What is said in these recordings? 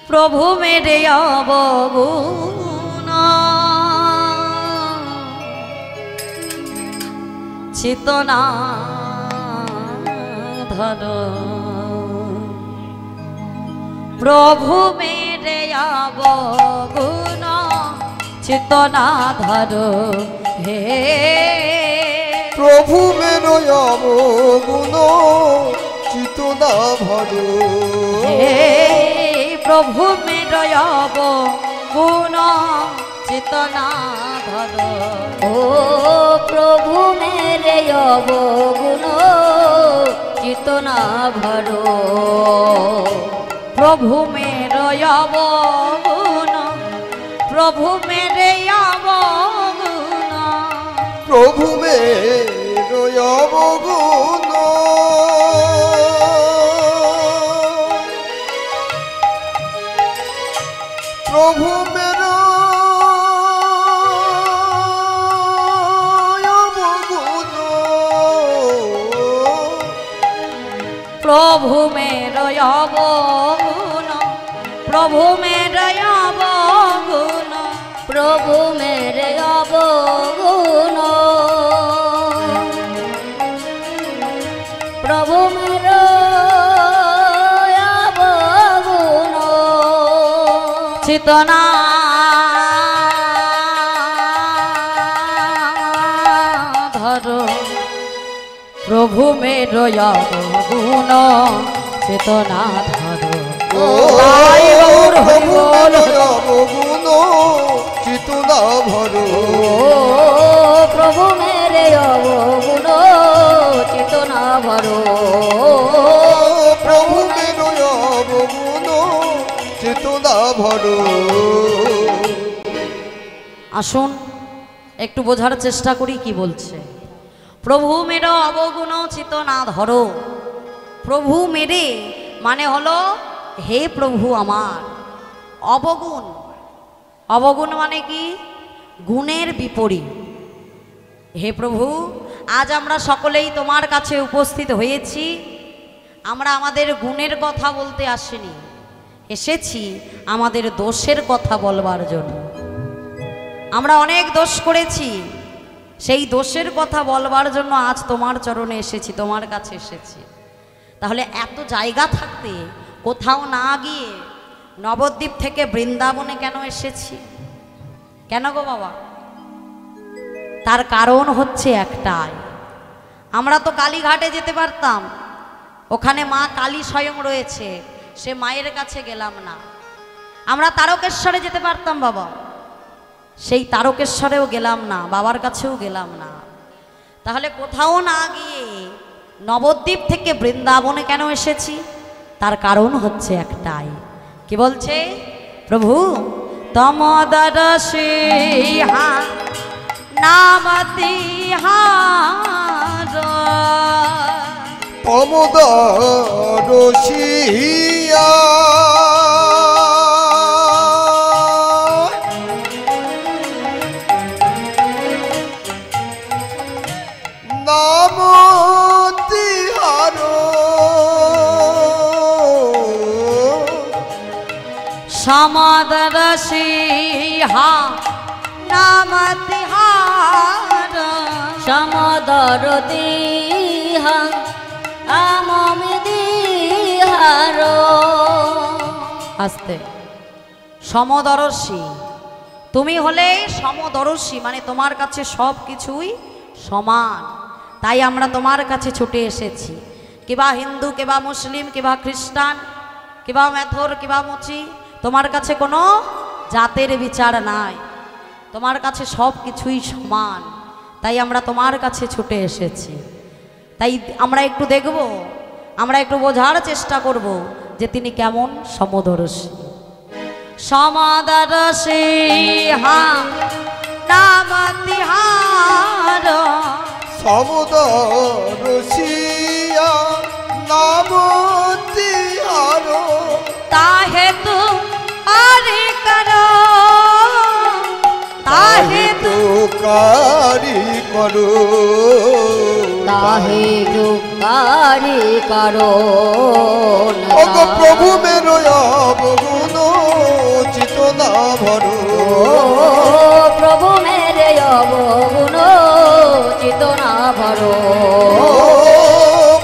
প্রভু মেরে অবগুণ চিতনা ধর, প্রভু মেরে অবগুণ চিতনা ধর হে, প্রভু মেরে অবগুণ চিতনা ধর হে, প্রভু মেরে অবগুণ চিতনা ধর, ও প্রভু মেরে অবগুণ চিতনা ভর, প্রভু মেরে অবগুণ, প্রভু মেরে অবগুণ, প্রভু মেরে অবগুণ, প্রভু মেরে অবগুণ, প্রভু মেরে অবগুণ, প্রভু মেরে অবগুণ, প্রভু মেরে অবগুণ, প্রভু মেরে অবগুণ চিতনা ধর, প্রভু মেরে অবগুণ চেতনা ধর, ও প্রভু মেরে অবগুণ চিতনা ভর, প্রভু মেরে অবগুণ চিতনা ভর, প্রভু মেরে অবগুণ চিতনা ভর। আসুন একটু বোঝার চেষ্টা করি কি বলছে। প্রভু মেরে অবগুণ চিতনা ধরো, প্রভু মেরে মানে হলো হে প্রভু আমার। অবগুণ, অবগুণ মানে কি? গুণের বিপরীত। হে প্রভু, আজ আমরা সকলেই তোমার কাছে উপস্থিত হয়েছি, আমরা আমাদের গুণের কথা বলতে আসিনি, এসেছি আমাদের দোষের কথা বলবার জন্য। আমরা অনেক দোষ করেছি, সেই দোষের কথা বলবার জন্য আজ তোমার চরণে এসেছি, তোমার কাছে এসেছি। তাহলে এত জায়গা থাকতে কোথাও না গিয়ে নবদ্বীপ থেকে বৃন্দাবনে কেন এসেছি? কেন গো বাবা? তার কারণ হচ্ছে একটাই, আমরা তো কালীঘাটে যেতে পারতাম, ওখানে মা কালী স্বয়ং রয়েছে, সে মায়ের কাছে গেলাম না। আমরা তারকেশ্বরে যেতে পারতাম বাবা, সেই তারকেশ্বরেও গেলাম না, বাবার কাছেও গেলাম না। তাহলে কোথাও না গিয়ে নবদ্বীপ থেকে বৃন্দাবনে কেন এসেছি? তার কারণ হচ্ছে একটাই। কি বলছে প্রভু? তমোদর সিংহা নাম তিহার, তমোদর সিংহা নাম তিহার, সমদর সিংহা নাম তিহার, সমদর দিহা আমমি দিহার। আস্তে। সমদর্শী, তুমি হলে সমদর্শী, মানে তোমার কাছে সব কিছুই সমান, তাই আমরা তোমার কাছে ছুটে এসেছি। কিবা হিন্দু, কিবা মুসলিম, কিবা খ্রিস্টান, কিবা মেথর, কিবা মুচি, তোমার কাছে কোনো জাতের বিচার নাই, তোমার কাছে সব কিছুই সমান, তাই আমরা তোমার কাছে ছুটে এসেছি। তাই আমরা একটু দেখব, আমরা একটু বোঝার চেষ্টা করব যে তিনি কেমন সমদর্শী। সমদর্শী হা নাম তিহার, সমদর্শী নাম তিহার, তাহে তু আরে কর, তাহে তু কারি করো তাহে যুগারি কারণ ওগো প্রভু মেরো অবগুণ চিতনা ভরো প্রভু মেরে অবগুণ চিতনা ভরো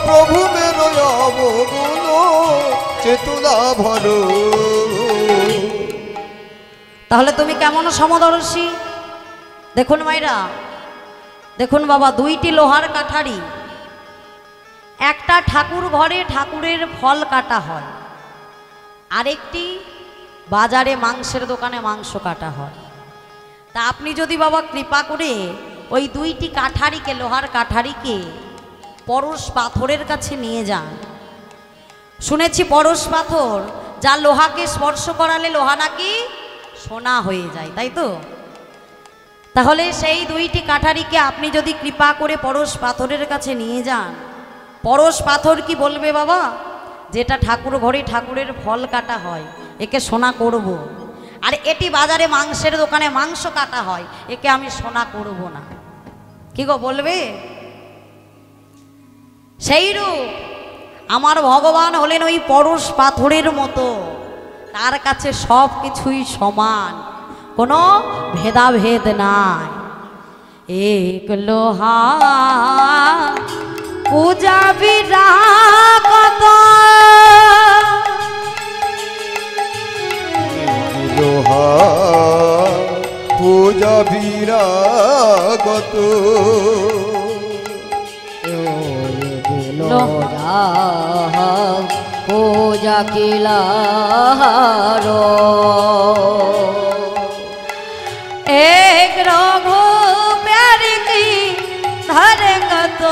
প্রভু মেরো অবগুণ চেতনা ভরো। তাহলে তুমি কেমন সমদর্শী? দেখুন মাইরা, দেখুন বাবা, দুইটি লোহার কাঠারি, একটা ঠাকুর ঘরে ঠাকুরের ফল কাটা হয়, আরেকটি বাজারে মাংসের দোকানে মাংস কাটা হয়। তা আপনি যদি বাবা কৃপা করে ওই দুইটি কাঠারিকে, লোহার কাঠারিকে পরশ পাথরের কাছে নিয়ে যান। শুনেছি পরশ পাথর যা লোহাকে স্পর্শ করালে লোহা নাকি সোনা হয়ে যায়, তাই তো? তাহলে সেই দুইটি কাঠারিকে আপনি যদি কৃপা করে পরশ পাথরের কাছে নিয়ে যান, পরশ পাথর কি বলবে, বাবা যেটা ঠাকুর ঘরে ঠাকুরের ফল কাটা হয় একে সোনা করব, আর এটি বাজারে মাংসের দোকানে মাংস কাটা হয় একে আমি সোনা করব না, কি গো বলবে? সেইরূপ আমার ভগবান হলেন ওই পরশ পাথরের মতো, তার কাছে সব কিছুই সমান, কোনো ভেদাভেদ নাই। এক লোহা পূজা বিরাগত, লোহা পূজা বিরাগত পূজা কিলার এক রঘু প্যার কি ধরগত,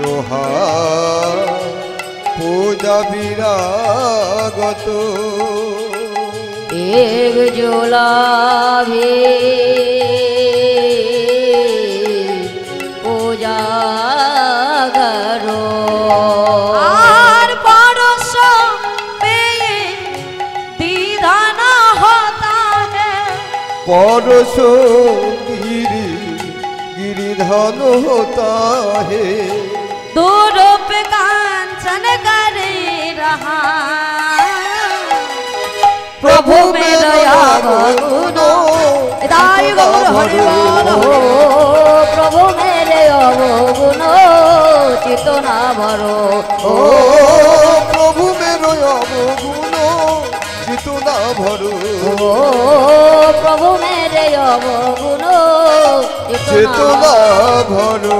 লোহা পূজা বিরাগত এক জোলাভি পূজা গরো আর পরশ পেয়ে দীদান হতা হ্যায়, পরশ গিরি गिरिधन होता है दूरूप कांचन करे रहा, प्रभु में दया गुनो दाई गौर हरिवाल प्रभु मेरे अवगुण चितना भरो ओ प्रभु मेरो अवगुण चितना भरो ओ प्रभु मेरे अवगुण চেতনা ভরো।